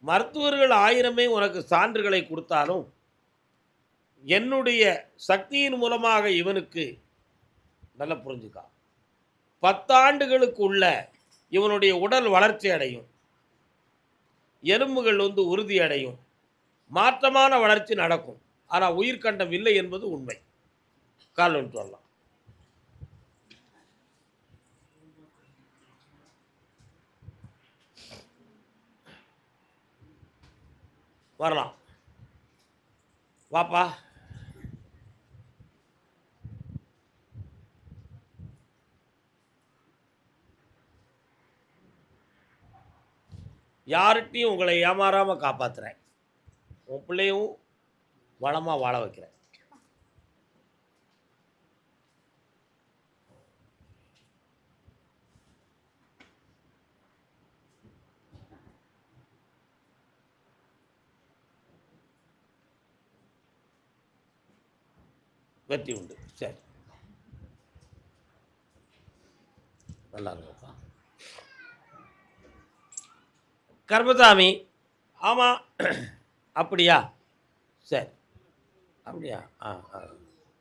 மருத்துவர்கள் 1000மே உனக்கு சான்றுகளை கொடுத்தாலும், என்னுடைய சக்தியின் மூலமாக இவனுக்கு நல்லா புரிஞ்சுக்கா. 10 ஆண்டுகளுக்குள்ள இவனுடைய உடல் வளர்ச்சி அடையும். எலும்புகள் உறுதி அடையும். மாற்றமான வளர்ச்சி நடக்கும். ஆனா உயிர்க்கண்டம் இல்லை என்பது உண்மை. கால் வந்துட்டு வரலாம். வரலாம். வாப்பா. யார்கிட்டயும் உங்களை ஏமாறாம காப்பாத்துறேன். உன் பிள்ளையும் வளமா வாழ வைக்கிறேன். வெற்றி உண்டு. சரி, நல்லா இருக்குப்பா. கர்மசாமி. ஆமாம். அப்படியா? சரி, அப்படியா?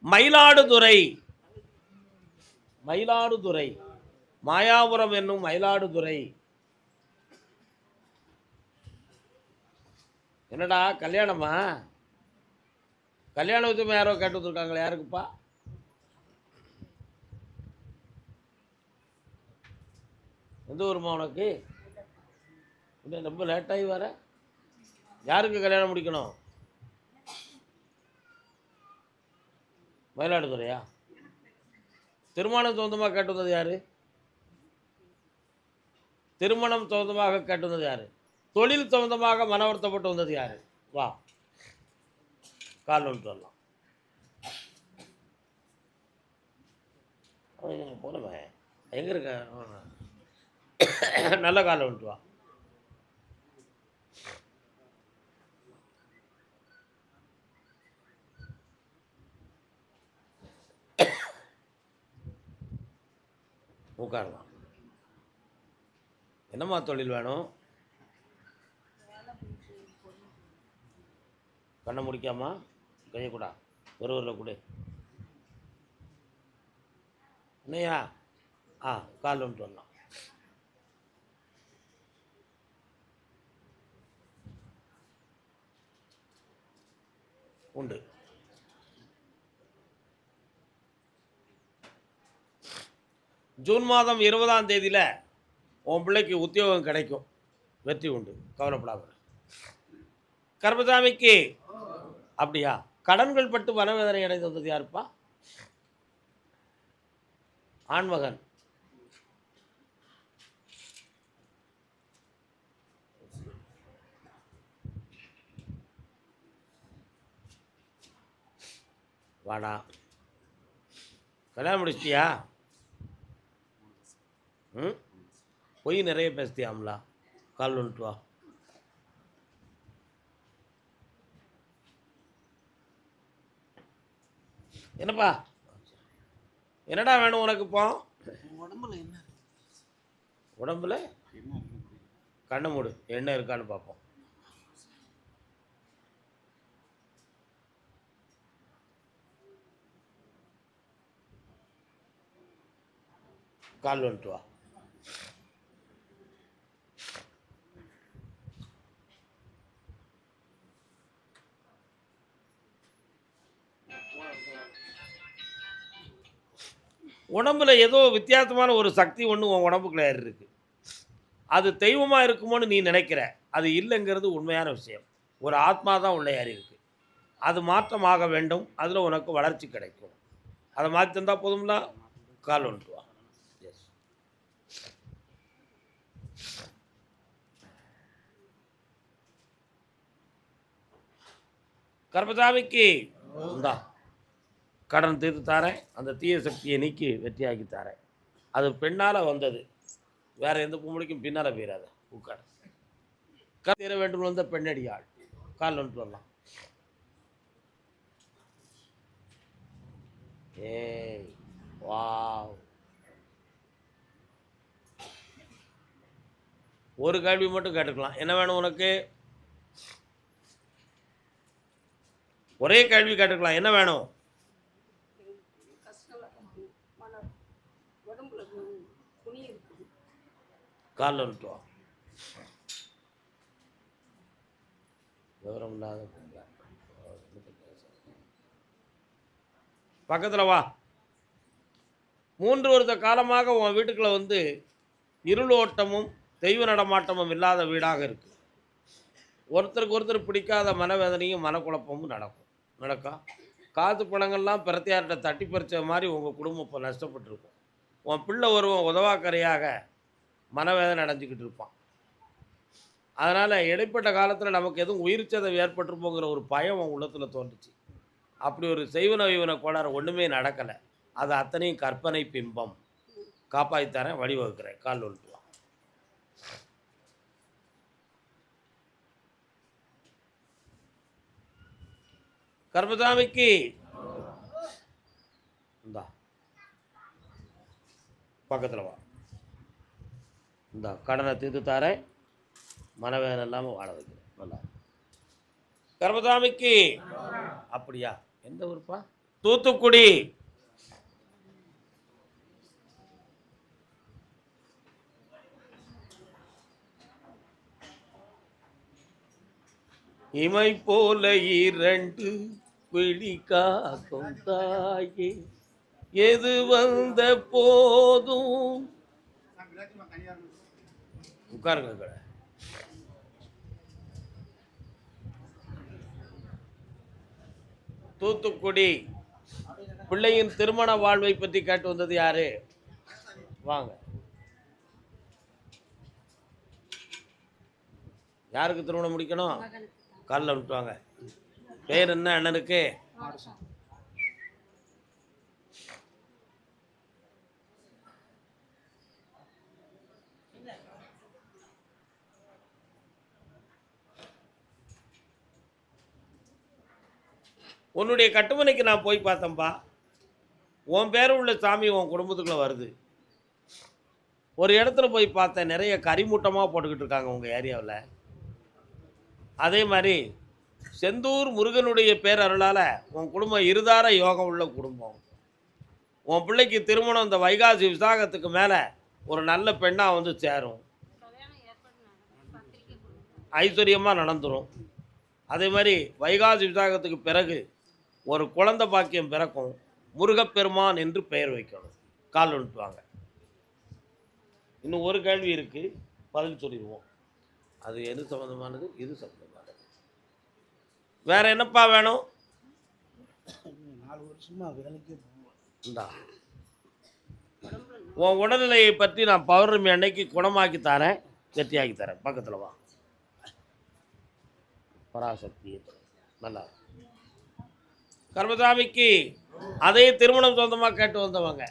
மயிலாடுதுறை. மயிலாடுதுறை, மாயாபுரம் என்னும் மயிலாடுதுறை. என்னடா கல்யாணமா? கல்யாண உத்தம யாரோ கேட்டு வந்துருக்காங்களே, யாருக்குப்பா? எந்த ஊருமா உனக்கு? இன்னும் ரொம்ப லேட்டாகி வர. யாருக்கு கல்யாணம் முடிக்கணும்? மயிலாடுதுறையா? திருமணம் சொந்தமாக கேட்டு வந்தது யாரு? திருமணம் சொந்தமாக கேட்டு வந்தது யாரு? தொழில் சொந்தமாக மனவருத்தப்பட்டு வந்தது யாரு? வா, கால் வந்துட்டு வரலாம். போனவன் எங்கே இருக்க? நல்ல காலை வந்துட்டு வா. உட்காரலாம். என்னம்மா தொழில் வேணும்? கண்ணை முடிக்காமா கையை கூடா, ஒருவரில் கொடு. என்னையா? கால் வந்துட்டு வரலாம். உண்டு. ஜூன் மாதம் 20ஆம் தேதியில் உன் பிள்ளைக்கு உத்தியோகம் கிடைக்கும். வெற்றி உண்டு, கவலைப்படாத. கர்மசாமிக்கு அப்படியா? கடன்கள் பட்டு மனவேதனை அடைந்து வந்தது யாருப்பா? ஆண்மகன். வாடா. கல்யாணம் முடிச்சிட்டியா? பொய் நிறைய பேசுத்தியாம்லா. கால் வந்துட்டு வா. என்னப்பா? என்னடா வேணும் உனக்கு? இப்போ உடம்புல கண்ணை மூடு, என்ன இருக்கான்னு பார்ப்போம். கால் வந்துட்டு வா. உடம்புல ஏதோ வித்தியாசமான ஒரு சக்தி ஒன்று உன் உடம்புக்குள்ள இருக்கு. அது தெய்வமாக இருக்குமோன்னு நீ நினைக்கிற. அது இல்லைங்கிறது உண்மையான விஷயம். ஒரு ஆத்மா தான் உள்ள ஏறி இருக்கு. அது மாற்றமாக வேண்டும். அதில் உனக்கு வளர்ச்சி கிடைக்கும். அதை மாற்றி தந்தால் போதும்ல. கால் வந்துட்டு வா. எஸ். கர்மசாமிக்கு இந்தா கடன் தீர்த்து தாரேன். அந்த தீய சக்தியை நீக்கி வெற்றியாக்கி தாரேன். அது பெண்ணால் வந்தது, வேற எந்த பொம்பளைக்கும் பின்னால் போயிடாத. உட்கார். தீர வேண்டும் வந்த பெண்ணடியாள். கால் வந்துட்டு வரலாம். ஏய் வாவ். ஒரு கேள்வி மட்டும் கேட்டுக்கலாம். என்ன வேணும் உனக்கு? ஒரே கேள்வி கேட்டுக்கலாம், என்ன வேணும்? காலில் விட்டு வா. விவரம் இல்லாத பக்கத்தில் வா. 3 வருட காலமாக உன் வீட்டுக்குள்ள வந்து இருளோட்டமும் தெய்வ நடமாட்டமும் இல்லாத வீடாக இருக்கு. ஒருத்தருக்கு ஒருத்தர் பிடிக்காத மனவேதனையும் மனக்குழப்பமும் நடக்கும். காசு பணங்கள்லாம் பிரத்தியார்கிட்ட தட்டி பறிச்ச மாதிரி உங்கள் குடும்பம் இப்போ நஷ்டப்பட்டுருக்கும். உன் பிள்ளை ஒருவன் உதவாக்கரையாக மனவேதனை அடைஞ்சிக்கிட்டு இருப்பான். அதனால் இடைப்பட்ட காலத்தில் நமக்கு எதுவும் உயிர் சேதம் ஏற்பட்டுருப்போங்கிற ஒரு பயம் உன் உள்ளத்தில் தோன்றுச்சு. அப்படி ஒரு செய்வன வைவன கோளாறு ஒன்றுமே நடக்கலை. அது அத்தனையும் கற்பனை பிம்பம். காப்பாற்றித்தரேன், வழிவகுக்கிறேன். கால் விட்டுலாம். கர்மசாமிக்கு இந்தா பக்கத்தில் வா. இந்த கடனை தீர்த்து தாரேன், மனவேதனை இல்லாமல் வாழ வைக்கிறேன். நல்லா கர்மசாமிக்கு. அப்படியா? எந்த ஊருப்பா? தூத்துக்குடி. இமை போல 2 விழி காக்கும் தாயே, எது வந்த போதும். உட்காருங்க கடை. தூத்துக்குடி. பிள்ளையின் திருமண வாழ்வை பற்றி கேட்டு வந்தது யாரு? வாங்க. யாருக்கு திருமணம் முடிக்கணும்? காலில் விட்டுவாங்க. பேர் என்ன அண்ணனுக்கு? உன்னுடைய கட்டுமனைக்கு நான் போய் பார்த்தேன்ப்பா. உன் பேர் உள்ள சாமி உன் குடும்பத்துக்குள்ளே வருது. ஒரு இடத்துல போய் பார்த்தேன், நிறைய கரிமூட்டமாக போட்டுக்கிட்டு இருக்காங்க உங்கள் ஏரியாவில். அதே மாதிரி செந்தூர் முருகனுடைய பேரருளால் உன் குடும்பம் இருதார யோகம் உள்ள குடும்பம். உன் பிள்ளைக்கு திருமணம் இந்த வைகாசி விசாகத்துக்கு மேலே ஒரு நல்ல பெண்ணாக வந்து சேரும், ஐஸ்வர்யமாக நடந்துடும். அதே மாதிரி வைகாசி விசாகத்துக்கு பிறகு ஒரு குழந்தை பாக்கியம் பிறக்கும். முருகப்பெருமான் என்று பெயர் வைக்கணும். கால் விட்டுவாங்க. இன்னும் ஒரு கேள்வி இருக்குது, பதில் சொல்லிடுவோம். அது எது சம்மந்தமானது? இது சம்மந்தமானது. வேற என்னப்பா வேணும்? 4 வருஷமா வேலைக்கு இந்தா உன் உடல்நிலையை பற்றி நான் பௌர்ணமி அன்னைக்கு குணமாக்கி தரேன், கெட்டியாக்கி தரேன். பக்கத்தில் வா. பராசக்தி நல்லா. கர்மசாமிக்கு அதே திருமணம் சொந்தமாக கேட்டு வந்தவங்க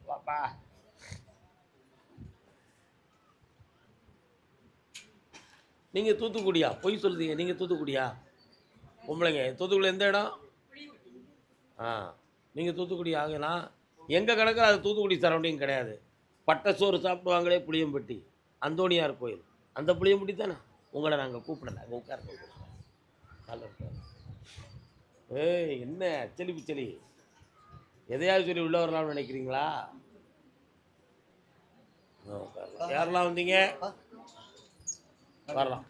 பாப்பா. நீங்கள் தூத்துக்குடியா? பொய் சொல்லுதீங்க. நீங்கள் தூத்துக்குடியா? பொம்பளைங்க தூத்துக்குடி எந்த இடம்? நீங்கள் தூத்துக்குடி ஆகுனா எங்கள் கணக்கில் அது தூத்துக்குடி சரௌண்டிங் கிடையாது. பட்டை சோறு சாப்பிடுவாங்களே புளியம்பட்டி, அந்தோணியார் கோயில், அந்த புளியம்பட்டி தானே. உங்களை நாங்கள் கூப்பிடலை. உட்கார ஏய், என்ன அச்சலி பிச்சலி? எதையாவது சொல்லி உள்ள வரலாம்னு நினைக்கிறீங்களா? யாரெல்லாம் வந்தீங்க? வரலாம்.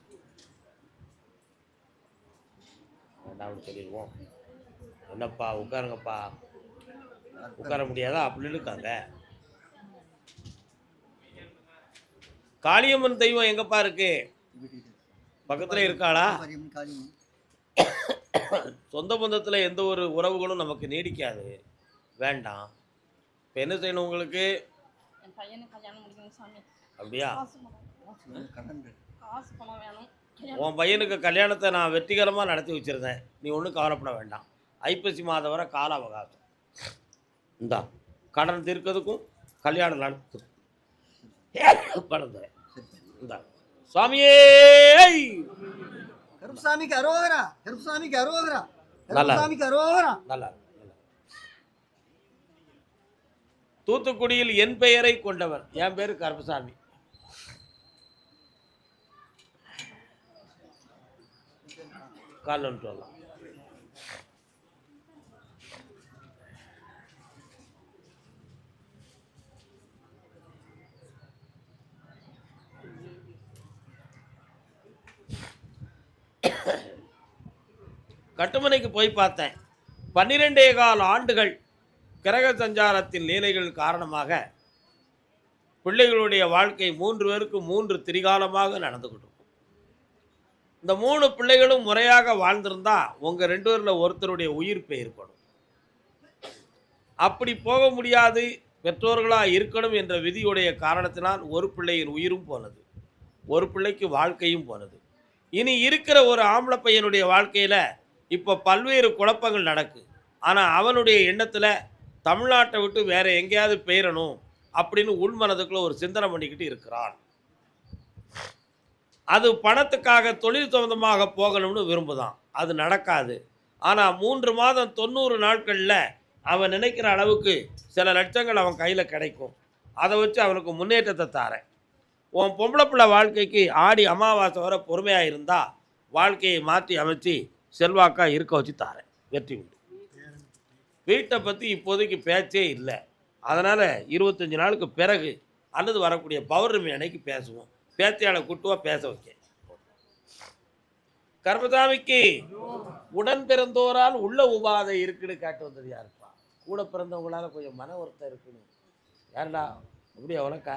வேண்டாம்னு சொல்லிடுவோம். என்னப்பா உட்காருங்கப்பா. உட்கார முடியாதா? அப்படின்னு இருக்காங்க. காளியம்மன் தெய்வம் எங்கப்பா இருக்கு? பக்கத்துல இருக்காளா? சொந்த பந்தத்தில் எந்த ஒரு உறவுகளும் நமக்கு நீடிக்காது, வேண்டாம். இப்போ என்ன செய்யணும் உங்களுக்கு? அப்படியா? உன் பையனுக்கு கல்யாணத்தை நான் வெற்றிகரமாக நடத்தி வச்சுருந்தேன். நீ ஒன்றும் கவலைப்பட வேண்டாம். ஐப்பசி மாதம் வரை கால அவகாசம். இந்தா கடன் தீர்க்கிறதுக்கும் கல்யாணம் நடத்துக்கும் பணம் தரேன். இந்தா சுவாமியே. கருப்பசாமிக்கு அரோகரா, கருப்பசாமிக்கு அரோகரா, நல்லா கருப்பசாமிக்கு அரோகரா. நல்லா. தூத்துக்குடியில் என் பெயரை கொண்டவர். என் பேரு கருப்பசாமி. கால் வந்துட்டு வரலாம். கட்டுமனைக்கு போய் பார்த்தேன். 12 ஆண்டுகள் கிரக சஞ்சாரத்தின் லீலைகள் காரணமாக பிள்ளைகளுடைய வாழ்க்கை 3 பேருக்கு 3 திரிகாலமாக நடந்துகிட்டு இருக்கும். இந்த 3 பிள்ளைகளும் முறையாக வாழ்ந்திருந்தா உங்க 2 பேர்ல ஒருத்தருடைய உயிர் போயிருக்கணும். அப்படி போக முடியாது, பெற்றோர்களா இருக்கணும் என்ற விதியுடைய காரணத்தினால் ஒரு பிள்ளையின் உயிரும் போனது. ஒரு பிள்ளைக்கு வாழ்க்கையும் போனது. இனி இருக்கிற ஒரு ஆம்பளை பையனுடைய வாழ்க்கையில இப்போ பல்வேறு குழப்பங்கள் நடக்கு. ஆனா அவனுடைய எண்ணத்துல தமிழ்நாட்டை விட்டு வேற எங்கேயாவது பெயரணும் அப்படின்னு உள்மனதுக்குள்ள ஒரு சிந்தனை பண்ணிக்கிட்டு இருக்கிறான். அது பணத்துக்காக தொழில் சம்பந்தமாக போகணும்னு விரும்புதான். அது நடக்காது. ஆனா 3 மாதம் 90 நாட்கள்ல அவன் நினைக்கிற அளவுக்கு சில லட்சங்கள் அவன் கையில கிடைக்கும். அதை வச்சு அவனுக்கு முன்னேற்றத்தை தாரேன். உன் பொம்பளை பிள்ளை வாழ்க்கைக்கு ஆடி அமாவாசை வரை பொறுமையா இருந்தா வாழ்க்கையை மாற்றி அமைச்சு செல்வாக்கா இருக்க வச்சு தாரேன். வெற்றி உண்டு. வீட்டை பற்றி இப்போதைக்கு பேச்சே இல்லை. அதனால் 25 நாளுக்கு பிறகு அல்லது வரக்கூடிய பௌர்ணமி அன்னைக்கு பேசுவோம். பேத்தியாளை கூட்டுவா பேச வைக்க. கர்மசாமிக்கு உடன் பிறந்தோரால் உள்ள உபாதை இருக்குன்னு காட்டு வந்தது யாருப்பா? கூட பிறந்தவங்களால கொஞ்சம் மன வருத்தம் இருக்குன்னு. யாருடா அப்படியா உனக்கா?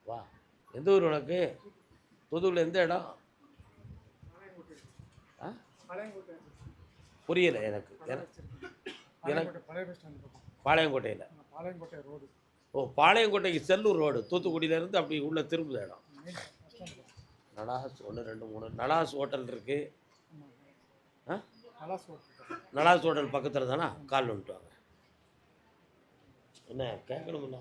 வா. எந்த ஊர் உனக்கு? புதூரில் எந்த இடம்? புரியலை எனக்கு. பாளையங்கோட்டையில். ஓ, பாளையங்கோட்டைக்கு செல்லூர் ரோடு, தூத்துக்குடியிலேருந்து அப்படி உள்ள திரும்புத இடம். நலாஸ் 1 2 3 நலாஸ் ஹோட்டல் இருக்கு. நலாஸ் ஹோட்டல் பக்கத்தில் தானே? கால் வந்துட்டு வாங்க. என்ன கேட்கணும்ல?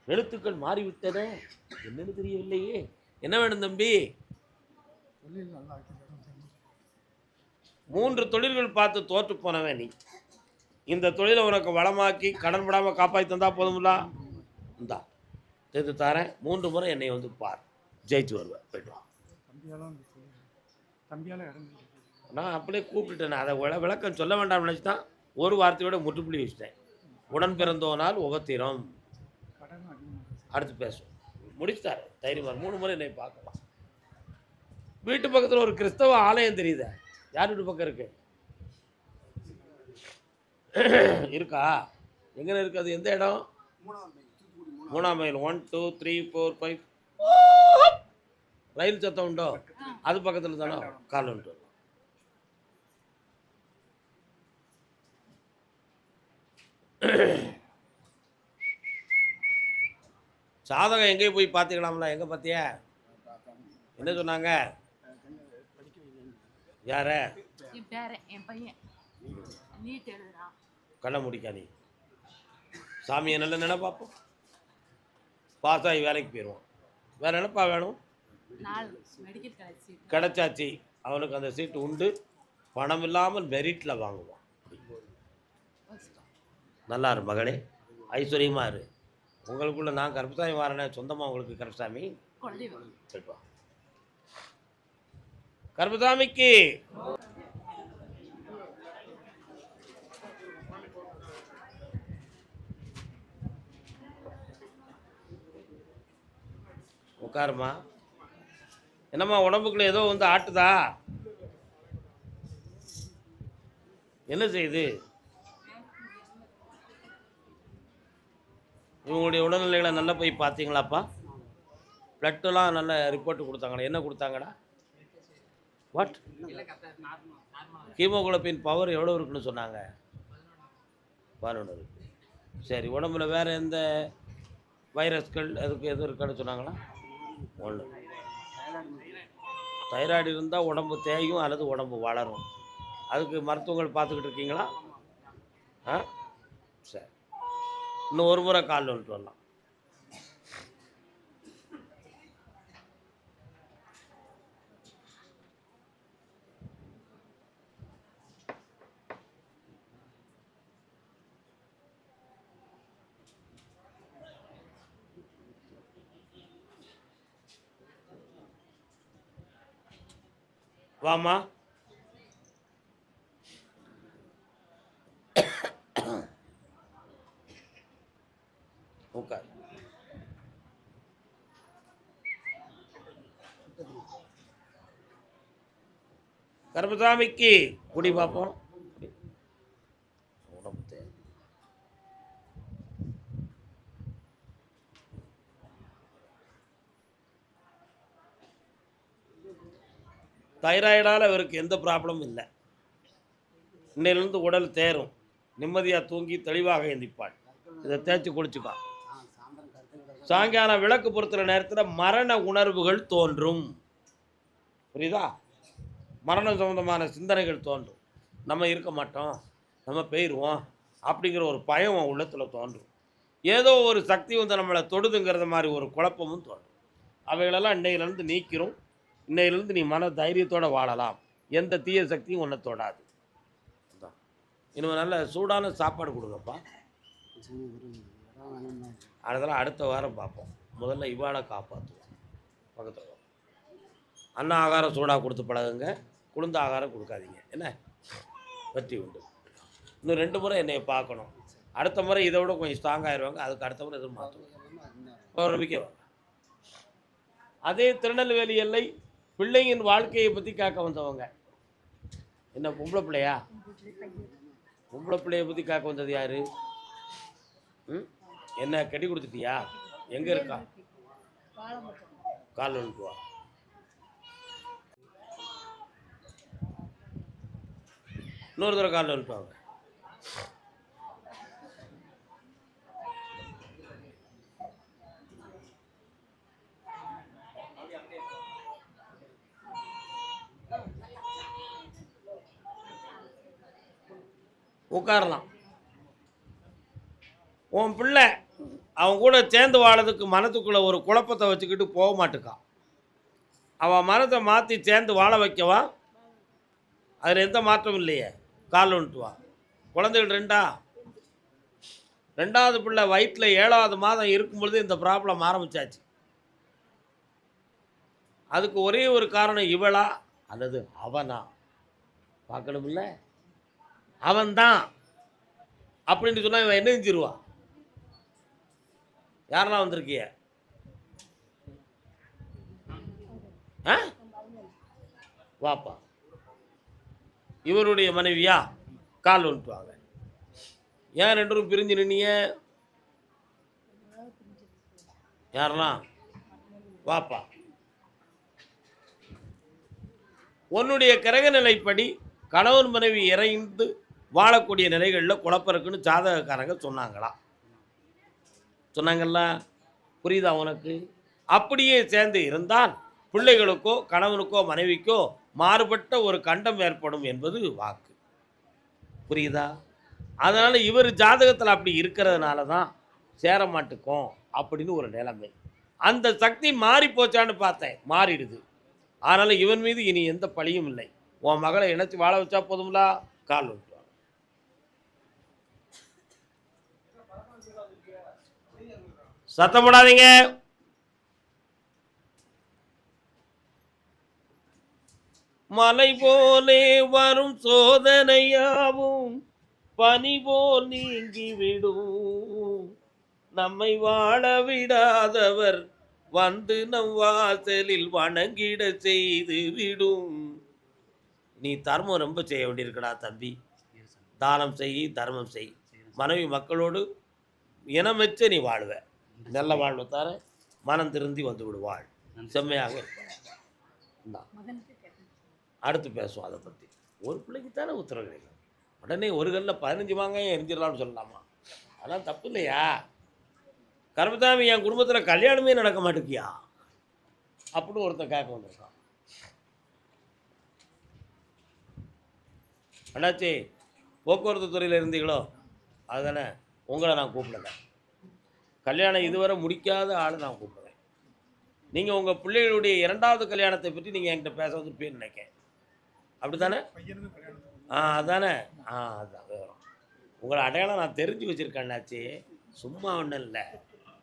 எழுத்துக்கள் மாறிவிட்டன, என்னன்னு தெரியவில்லையே. என்ன வேணும் தம்பி? 3 தொழில்கள் பார்த்து தோற்று போனவன் நீ. இந்த தொழிலை உனக்கு வளமாக்கி கடன் படாமல் காப்பாற்றி தந்தா போதும்ல. இந்தா சேர்த்து தரேன். 3 முறை என்னை வந்து பார், ஜெயிச்சு வருவேன். போய்ட்டு வா. நான் அப்படியே கூப்பிட்டுட்டேன். அதை விளக்கம் சொல்ல வேண்டாம் நினச்சி தான் ஒரு வார்த்தையோட முற்றுப்புள்ளி வச்சுட்டேன். உடன் பிறந்தோனால் உபத்திரம். அடுத்து பேசுவோம். முடிச்சுட்டாரு தைரியமாக. 3 முறை என்னை பார்க்கலாம். வீட்டு பக்கத்தில் ஒரு கிறிஸ்தவ ஆலயம் தெரியுதா? யார் வீட்டு பக்கம் இருக்கு? இருக்கா? எங்கே இருக்கு அது? எந்த இடம்? 3ஆம் மைல். 1 2 3 4 5. ரயில் சத்தம் உண்டோ? அது பக்கத்தில் தானே? கால் உண்டு. சாதகம் எங்கேயும் போய் பார்த்துக்கலாம்ல. எங்கே பார்த்தியா? என்ன சொன்னாங்க? யார? என் பையன் நீட் எழுதுறான். கண்ணை முடிக்கா. நீ சாமியை நல்ல நினைப்பாப்போம். பாஸ் ஆகி வேலைக்கு போயிடுவான். வேற நினைப்பா வேணும். கிடைச்சாச்சு. அவனுக்கு அந்த சீட்டு உண்டு. பணம் இல்லாமல் மெரிட்டில் வாங்குவான். நல்லா இரு மகளே, ஐஸ்வர்யமாக இரு. உங்களுக்குள்ள நான் கருப்பசாமி வாரனே, சொந்தமாக உங்களுக்கு கருப்பசாமி. கருப்பசாமிக்கு உட்காருமா. என்னம்மா உடம்புக்குள்ள ஏதோ வந்து ஆட்டுதா? என்ன செய்யுது? இவங்களுடைய உடல்நிலைகளை நல்லா போய் பார்த்தீங்களாப்பா? பிளட்டெல்லாம் நல்ல ரிப்போர்ட்டு கொடுத்தாங்களா? என்ன கொடுத்தாங்கடா? வாட்? ஹீமோகுளோபின் பவர் எவ்வளோ இருக்குன்னு சொன்னாங்க? 11 இருக்கு. சரி, உடம்புல வேறு எந்த வைரஸ்கள் அதுக்கு எதுவும் இருக்கான்னு சொன்னாங்களா? 1. தைராய்டு இருந்தால் உடம்பு தேயும் அல்லது உடம்பு வளரும். அதுக்கு மருத்துவங்கள் பார்த்துக்கிட்டு இருக்கீங்களா? சரி, இன்னும் ஒரு முறை கால் வந்துட்டு வரலாம். வாமா. உட்கார். கருப்பசாமிக்கு குடி பார்ப்போம். உடம்பு தேவை. தைராய்டால் இவருக்கு எந்த ப்ராப்ளமும் இல்லை. இன்னையிலேருந்து உடல் தேரும், நிம்மதியாக தூங்கி தெளிவாக எந்திப்பாள். இதை தேய்ச்சி குளிச்சுக்கா. சாயங்காலம் விளக்கு பொறுத்துற நேரத்தில் மரண உணர்வுகள் தோன்றும். புரியுதா? மரணம் சம்பந்தமான சிந்தனைகள் தோன்றும். நம்ம இருக்க மாட்டோம், நம்ம போயிடுவோம் அப்படிங்கிற ஒரு பயம் உள்ளத்தில் தோன்றும். ஏதோ ஒரு சக்தி வந்து நம்மளை தொடுதுங்கிறத மாதிரி ஒரு குழப்பமும் தோன்றும். அவைகளெல்லாம் இன்னையிலேருந்து நீக்கிறோம். இன்னையிலேருந்து நீ மன தைரியத்தோடு வாழலாம். எந்த தீய சக்தியும் ஒன்றை தொடாது. இனிமேல் நல்ல சூடான சாப்பாடு கொடுங்கப்பா. அதெல்லாம் அடுத்த வாரம் பார்ப்போம். முதல்ல இவாளை காப்பாற்றுவோம். பக்கத்தில் அன்ன ஆகாரம் சூடாக கொடுத்து பழகுங்க, குளிர்ந்த ஆகாரம் கொடுக்காதீங்க. என்ன வெற்றி உண்டு. இன்னும் 2 முறை என்னை பார்க்கணும். அடுத்த முறை இதை விட கொஞ்சம் ஸ்ட்ராங் ஆயிடுவாங்க. அதுக்கு அடுத்த முறை எதுவும் மாற்றுவோம். ஒரு நம்பிக்கை. அதே திருநெல்வேலி எல்லை பிள்ளையின் வாழ்க்கையை பற்றி கேட்க வந்தவங்க. என்ன பொம்பளை பிள்ளையா? பொம்பளை பிள்ளையை பற்றி கேட்க வந்தது யாரு? என்ன கட்டி கொடுத்துட்டியா? எங்கே இருக்கா? கால் வந்துட்டுவா. இன்னொரு தடவை காலில் வந்துட்டுவாங்க. உட்காரலாம். உன் பிள்ளை அவன் கூட சேர்ந்து வாழறதுக்கு மனத்துக்குள்ளே ஒரு குழப்பத்தை வச்சுக்கிட்டு போக மாட்டுக்கான். அவன் மனத்தை மாற்றி சேர்ந்து வாழ வைக்கவா? அதில் எந்த மாற்றமும் இல்லையே. கால் வந்துட்டுவா. குழந்தைகள் 2வது பிள்ளை வயிற்றில் 7வது மாதம் இருக்கும் பொழுது இந்த ப்ராப்ளம் ஆரம்பித்தாச்சு. அதுக்கு ஒரே ஒரு காரணம் இவளா அல்லது அவனா பார்க்கணுமில்ல. அவன்தான் அப்படின்னு சொன்னால் இவன் என்ன செஞ்சிருவா? யாரெல்லாம் வந்திருக்கிய? வாப்பா. இவருடைய மனைவியா? கால் வந்துட்டுவாங்க. ஏன் 2 பேரும் பிரிஞ்சு நின்னீங்க? யாரெல்லாம்? வாப்பா. உன்னுடைய கிரக நிலைப்படி கணவன் மனைவி இறைந்து வாழக்கூடிய நிலைகளில் குழப்பம் இருக்குன்னு ஜாதகக்காரங்க சொன்னாங்கல்ல. புரியுதா உனக்கு? அப்படியே சேர்ந்து இருந்தால் பிள்ளைகளுக்கோ கணவனுக்கோ மனைவிக்கோ மாறுபட்ட ஒரு கண்டம் ஏற்படும் என்பது வாக்கு. புரியுதா? அதனால் இவர் ஜாதகத்தில் அப்படி இருக்கிறதுனால தான் சேர மாட்டுக்கும் அப்படின்னு ஒரு நிலைமை. அந்த சக்தி மாறி போச்சான்னு பார்த்தேன், மாறிடுது. அதனால் இவன் மீது இனி எந்த பழியும் இல்லை. உன் மகளை இணைச்சி வாழ வச்சா போதும்லா. கால் விட்டுவாங்க. சத்தம் போடாதீங்க. மலை போலே வரும் சோதனையாவும் பனி போல் நீங்கிவிடும். நம்மை வாழ விடாதவர் வந்து நம் வாசலில் வணங்கிட செய்து விடும். நீ தர்மம் ரொம்ப செய்ய வேண்டியிருக்கடா தம்பி. தானம் செய், தர்மம் செய். மனைவி மக்களோடு இனம் வச்சு நீ வாழ்வ. நல்ல வாழ்வை தர மனம் திருந்தி வந்து விடுவாள். செம்மையாக இருப்பாள். அடுத்து பேசுவோம் அதை பற்றி. ஒரு பிள்ளைக்கு தானே உத்தரவு கிடைக்கும். உடனே ஒரு கல்லில் 15 மாங்காயும் எரிஞ்சிடலாம்னு சொல்லலாமா? அதெல்லாம் தப்பு இல்லையா? கருப்பசாமி, என் குடும்பத்தில் கல்யாணமே நடக்க மாட்டேங்கியா அப்படின்னு ஒருத்தன் கேட்க வந்திருக்கான். அண்ணாச்சி, போக்குவரத்து துறையில் இருந்தீங்களோ? அதுதானே. உங்களை நான் கூப்பிடல. கல்யாணம் இதுவரை முடிக்காத ஆள் நான் கூப்பிட்றேன். நீங்கள் உங்கள் பிள்ளைகளுடைய 2வது கல்யாணத்தை பற்றி நீங்கள் என்கிட்ட பேச வந்துருப்பேன்னு நினைக்கிறேன். அப்படி தானே? அதானே. அதுதான் விவரம். உங்களை அடையாளம் நான் தெரிஞ்சு வச்சுருக்கேன் அண்ணாச்சி. சும்மா ஒன்றும் இல்லை.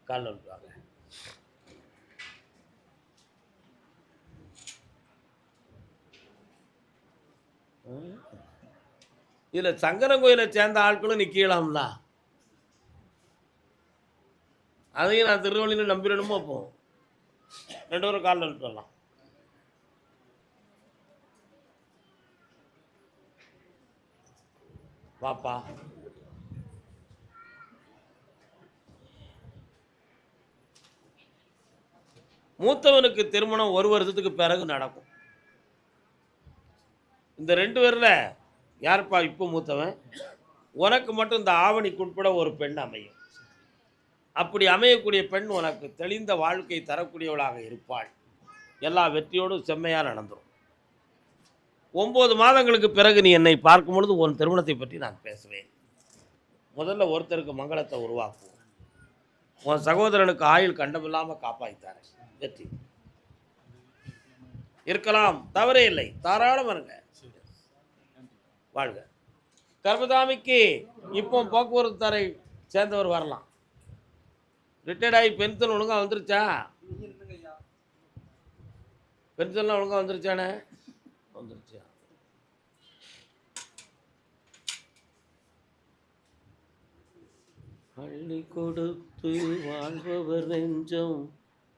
கால் வந்துவாங்க. இதில் சங்கரன் கோயிலை சேர்ந்த ஆட்களும் நிற்கலாம்ல. அதையும் நான் திருவள்ளியில் நம்பிடணுமோ? அப்போ 2 பேரும் காலில் விட்டு வரலாம். வாப்பா. மூத்தவனுக்கு திருமணம் 1 வருஷத்துக்கு பிறகு நடக்கும். இந்த 2 பேர்ல யாருப்பா இப்போ மூத்தவன்? உனக்கு மட்டும் இந்த ஆவணிக்குட்பட ஒரு பெண் அமையும். அப்படி அமையக்கூடிய பெண் உனக்கு தெளிந்த வாழ்க்கை தரக்கூடியவளாக இருப்பாள். எல்லா வெற்றியோடும் செம்மையா நடந்துரும். 9 மாதங்களுக்கு பிறகு நீ என்னை பார்க்கும் பொழுது உன் திருமணத்தை பற்றி நான் பேசுவேன். முதல்ல ஒருத்தருக்கு மங்களத்தை உருவாக்குவோம். உன் சகோதரனுக்கு ஆயுள் கண்டமில்லாமல் காப்பாற்றித்தாரேன். வெற்றி இருக்கலாம், தவறே இல்லை, தாராளம் இருங்க, வாழ்க. கர்மதாமிக்கு இப்போ போக்குவரத்து துறை சேர்ந்தவர் வரலாம். ரிட்டையர்ட் ஆகி பென்ஷன் ஒழுங்கா வந்துருச்சா? பென்ஷன்லாம் ஒழுங்கா வந்துருச்சானே? வந்துருச்சா? அள்ளி கொடுத்து வாழ்பவர் நெஞ்சம்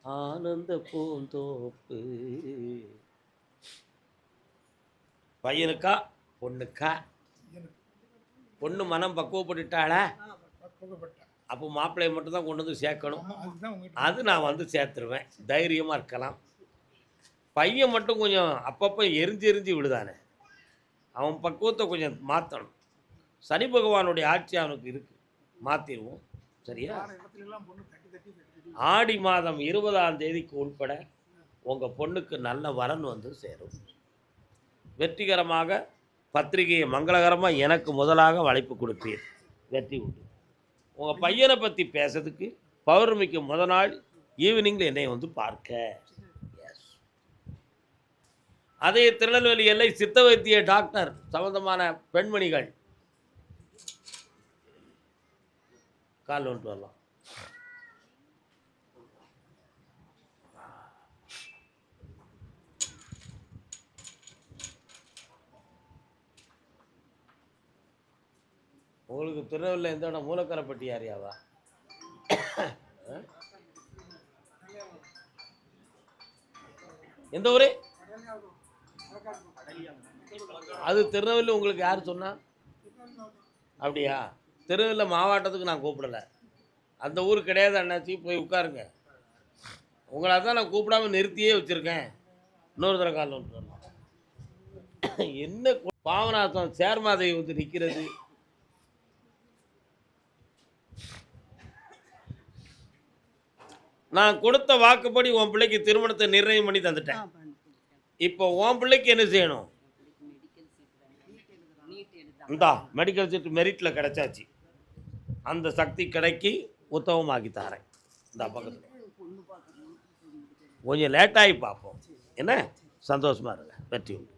ஆனந்த பூந்தோப்பு. பையனுக்கா பொண்ணுக்கா? பொண்ணு மனம் பக்குவப்பட்டுட்டாளா? அப்போ மாப்பிள்ளையை மட்டும் தான் கொண்டு வந்து சேர்க்கணும். அது நான் வந்து சேர்த்துருவேன், தைரியமாக இருக்கலாம். பையன் மட்டும் கொஞ்சம் அப்பப்போ எரிஞ்சு விடுதானே, அவன் பக்குவத்தை கொஞ்சம் மாற்றணும். சனி பகவானுடைய ஆட்சி அவனுக்கு இருக்குது, மாற்றிடுவோம். சரியா? ஆடி மாதம் 20ஆம் தேதிக்கு உட்பட உங்கள் பொண்ணுக்கு நல்ல வரன் வந்து சேரும். வெற்றிகரமாக பத்திரிகையை மங்களகரமாக எனக்கு முதலாக அழைப்பு கொடுப்பீர். வெற்றி உண்டு. உங்கள் பையனை பற்றி பேசுறதுக்கு பௌர்ணமிக்கு முத நாள் ஈவினிங்கில் என்னை வந்து பார்க்க. எஸ். அதே திருநெல்வேலி எல்லை சித்த வைத்திய டாக்டர் சம்பந்தமான பெண்மணிகள் கால் வந்துட்டு வரலாம். உங்களுக்கு திருநெல்வேலியில் எந்த இடம்? மூலக்கரைப்பட்டி ஏரியாவா? எந்த ஊரே? அது திருநெல்வேலி. உங்களுக்கு யார் சொன்னா? அப்படியா? திருநெல்வேலி மாவட்டத்துக்கு நான் கூப்பிடலை, அந்த ஊர் கிடையாது அண்ணாச்சி. போய் உட்காருங்க. உங்களை தான் நான் கூப்பிடாம நிறுத்தியே வச்சுருக்கேன். இன்னொரு தடவை காலில் வந்துட்டு வரலாம். என்ன பாவநாசம் சேர்மாதை வந்து நிற்கிறது. நான் கொடுத்த வாக்குப்படி உன் பிள்ளைக்கு திருமணத்தை நிர்ணயம் பண்ணி தந்துட்டேன். இப்போ உன் பிள்ளைக்கு என்ன செய்யணும்? இந்தா மெடிக்கல் சீட் மெரிட்டில் கிடைச்சாச்சு. அந்த சக்தி கிடைக்கி உத்தவமாக்கி தாரேன். இந்த பக்கத்தில் கொஞ்சம் லேட்டாகி பார்ப்போம். என்ன? சந்தோஷமா இருங்க. வெற்றி உண்டு.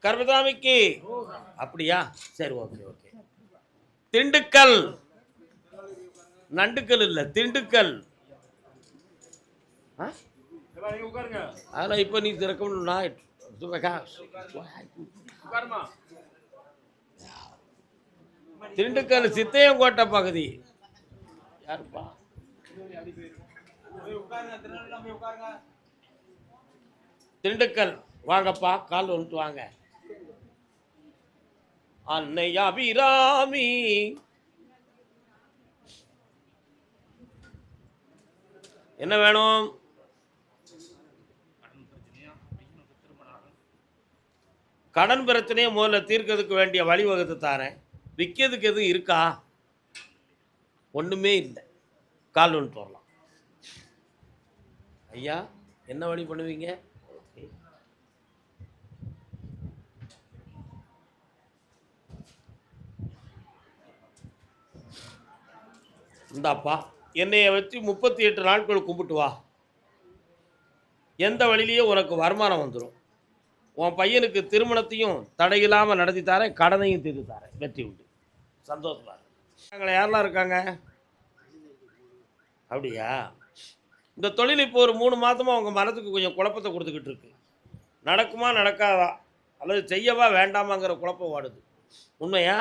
கர்மதாமிக்கு அப்படியா? சரி, ஓகே ஓகே. திண்டுக்கல், நண்டுக்கல் இல்லை, திண்டுக்கல். அதெல்லாம் இப்போ நீ திறக்கணும்னா திண்டுக்கல் சித்தையங்கோட்டை பகுதி. யாருப்பா? திண்டுக்கல் வாங்கப்பா, கால் வந்துட்டு வாங்க. அன்னை அபிராமி என்ன வேணும்? கடன் பிரச்சனையை முதல்ல தீர்க்கிறதுக்கு வேண்டிய வழிவகுத்து தாரேன். விற்கிறதுக்கு எதுவும் இருக்கா? ஒன்றுமே இல்லை. கால் வந்துட்டு வரலாம். ஐயா என்ன வழி பண்ணுவீங்க? இந்தாப்பா, என்னைய வச்சு 38 நாட்கள் கும்பிட்டு வா. எந்த வழியிலேயே உனக்கு வருமானம் வந்துடும். உன் பையனுக்கு திருமணத்தையும் தடையில்லாமல் நடத்தி தாரேன், கடனையும் தீர்த்து தாரேன். வெற்றி உண்டு. சந்தோஷமா இருக்காங்களே. யாரெல்லாம் இருக்காங்க? அப்படியா? இந்த தொழில் இப்போ ஒரு 3 மாதமாக உங்கள் மனத்துக்கு கொஞ்சம் குழப்பத்தை கொடுத்துக்கிட்டு இருக்கு. நடக்குமா நடக்காதா, அல்லது செய்யவா வேண்டாமாங்கிற குழப்பம் வாடுது. உண்மையா?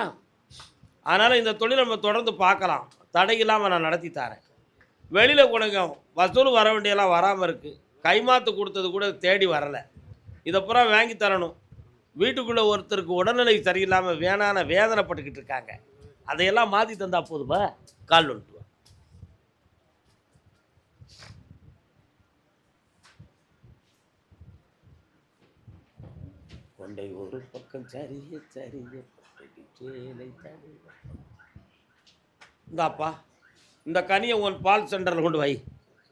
அதனால் இந்த தொழிலை நம்ம தொடர்ந்து பார்க்கலாம். தடையில்லாமல் நான் நடத்தி தரேன். வெளியில் கொஞ்சம் வசூல் வர வேண்டியெல்லாம் வராமல் இருக்குது. கைமாத்து கொடுத்தது கூட தேடி வரலை. இதை பூரா வாங்கி தரணும். வீட்டுக்குள்ளே ஒருத்தருக்கு உடல்நிலை சரியில்லாமல் வேதனைப்பட்டுக்கிட்டு இருக்காங்க. அதையெல்லாம் மாற்றி தந்தா போதுமா? கால் வந்துட்டு வா. கொண்டை ஒரு பக்கம் சரிய சரிய இந்தாப்பா, இந்த கனியை உன் பால் சென்டரில் கொண்டு வை,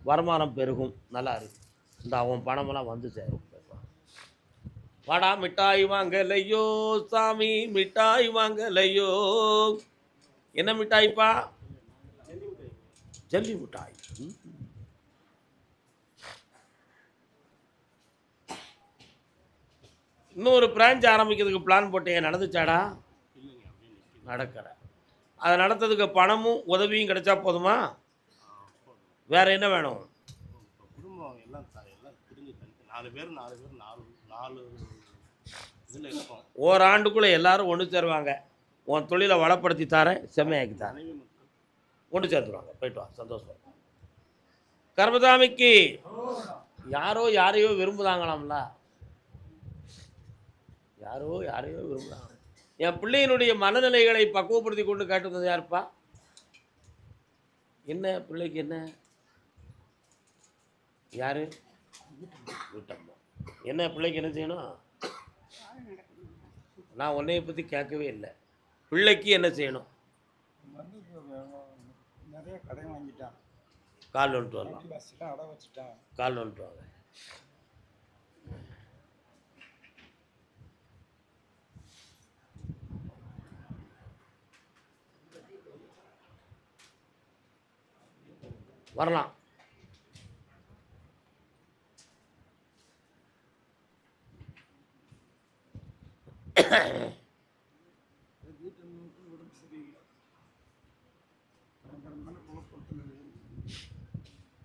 வருமானம் பெருகும், நல்லா இருக்கு. இந்த அவன் பணமெல்லாம் வந்து சேரும். வாடா மிட்டாய் வாங்கலையோ சாமி, மிட்டாய் வாங்கலையோ. என்ன மிட்டாய்ப்பா? ஜல்லி மிட்டாய். இன்னொரு பிரான்ச் ஆரம்பிக்கிறதுக்கு பிளான் போட்டேன், நடந்துச்சாடா? நடக்கலை. அதை நடத்துறதுக்கு பணமும் உதவியும் கிடைச்சா போதுமா? வேற என்ன வேணும்? குடும்பம் எல்லாம் பிரிஞ்சு 4 பேர் 4 இதில் இருக்கும். ஓராண்டுக்குள்ளே எல்லாரும் ஒன்று சேருவாங்க. உன் தொழிலை வளப்படுத்தி தரேன், செம்மையாக்கி தரேன், ஒன்று சேர்த்துருவாங்க. போயிட்டு வா, சந்தோஷம். கர்மசாமிக்கு யாரோ யாரையோ விரும்புதாங்களாம்ல, யாரையோ விரும்புகிறாங்க. என் பிள்ளையினுடைய மனநிலைகளை பக்குவப்படுத்தி கொண்டு காட்டுவது யாருப்பா? என்ன பிள்ளைக்கு என்ன? யாரு? வீட்டம்மா. என்ன பிள்ளைக்கு என்ன செய்யணும்? நான் உன்னைய பற்றி கேட்கவே இல்லை. பிள்ளைக்கு என்ன செய்யணும்? நிறைய கடை வாங்கிட்டான், கால் வந்துட்டு வரலாம், அடை வச்சுட்டான். கால் வந்துட்டு வாங்க. வரலாம்.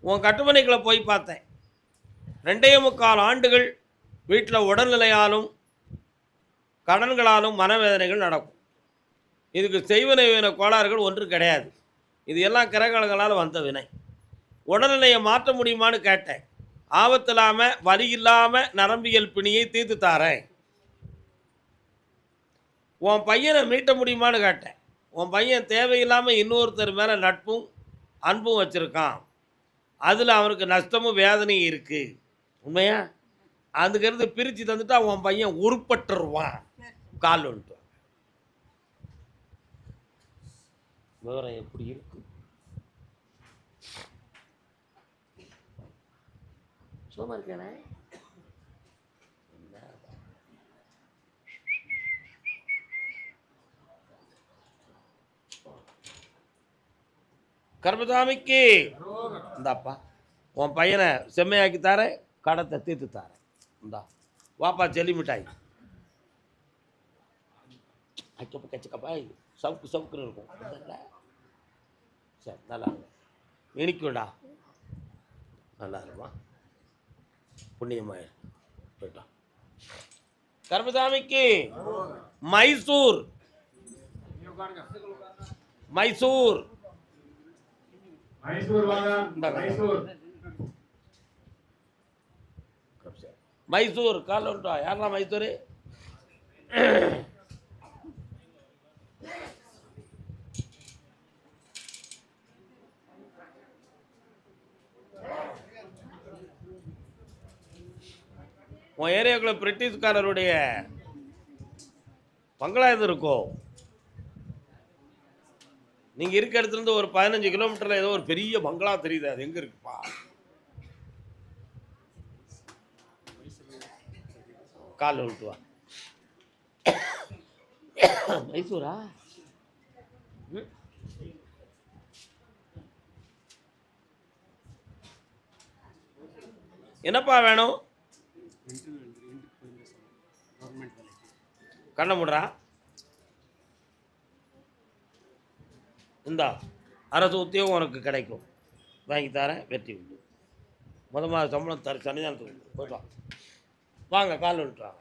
உன் கட்டுமனைகளை போய் பார்த்தேன். 2.25 ஆண்டுகள் வீட்டில் உடல்நிலையாலும் கடன்களாலும் மனவேதனைகள் நடக்கும். இதுக்கு செய்வினை வினை கோளாறுகள் ஒன்றும் கிடையாது. இது எல்லாம் கிரகங்களால் வந்த வினை. உடல்நிலையை மாற்ற முடியுமான்னு கேட்டேன். ஆபத்து இல்லாமல் வலி இல்லாமல் நரம்பியல் பிணியை தீர்த்து தாரேன். உன் பையனை மீட்ட முடியுமான்னு கேட்டேன். உன் பையன் தேவையில்லாமல் இன்னொருத்தர் மேலே நட்பும் அன்பும் வச்சுருக்கான். அதில் அவனுக்கு நஷ்டமும் வேதனையும் இருக்குது. உண்மையா? அதுக்கிறது பிரித்து தந்துட்டா உன் பையன் உருப்பட்டுருவான். கால் வந்துட்டு விவரம் எப்படி இருக்கு? சும்மா இருக்கேனே. கர்மசாமிக்கு இந்தாப்பா, உன் பையனை செம்மையாக்கி தாரேன், கடத்தை தீர்த்து தாரேன். இந்தா வாப்பா ஜெல்லி மிட்டாய். அச்சப்பா கச்சக்கப்பா சவுக்குன்னு இருக்கும். சரி, நல்லா இருக்கும், இனிக்கும்டா, நல்லா இருக்குமா, புண்ணியமாக போயிட்டோம். கர்மசாமிக்கு மைசூர் மைசூர் மைசூர் கால் வந்துட்டா. யாரெல்லாம் மைசூர்? உன் ஏரியாவுக்குள்ள பிரிட்டிஷ்காரருடைய பங்களா எது இருக்கோ? நீங்கள் இருக்க இடத்துலேருந்து ஒரு 15 கிலோமீட்டரில் ஏதோ ஒரு பெரிய பங்களா தெரியுது, அது எங்கே இருக்குப்பா? கால் விட்டு வா. மைசூரா? என்னப்பா வேணும்? கண்ண முடுறா. இந்தா அரசு உத்தியோகம் உனக்கு கிடைக்கும், வாங்கி தரேன், வெற்றி உண்டு. மாத சம்பளம் சன்னிதானத்துக்கு போய்ட்டு வாங்க, கால் விட்டுறாங்க.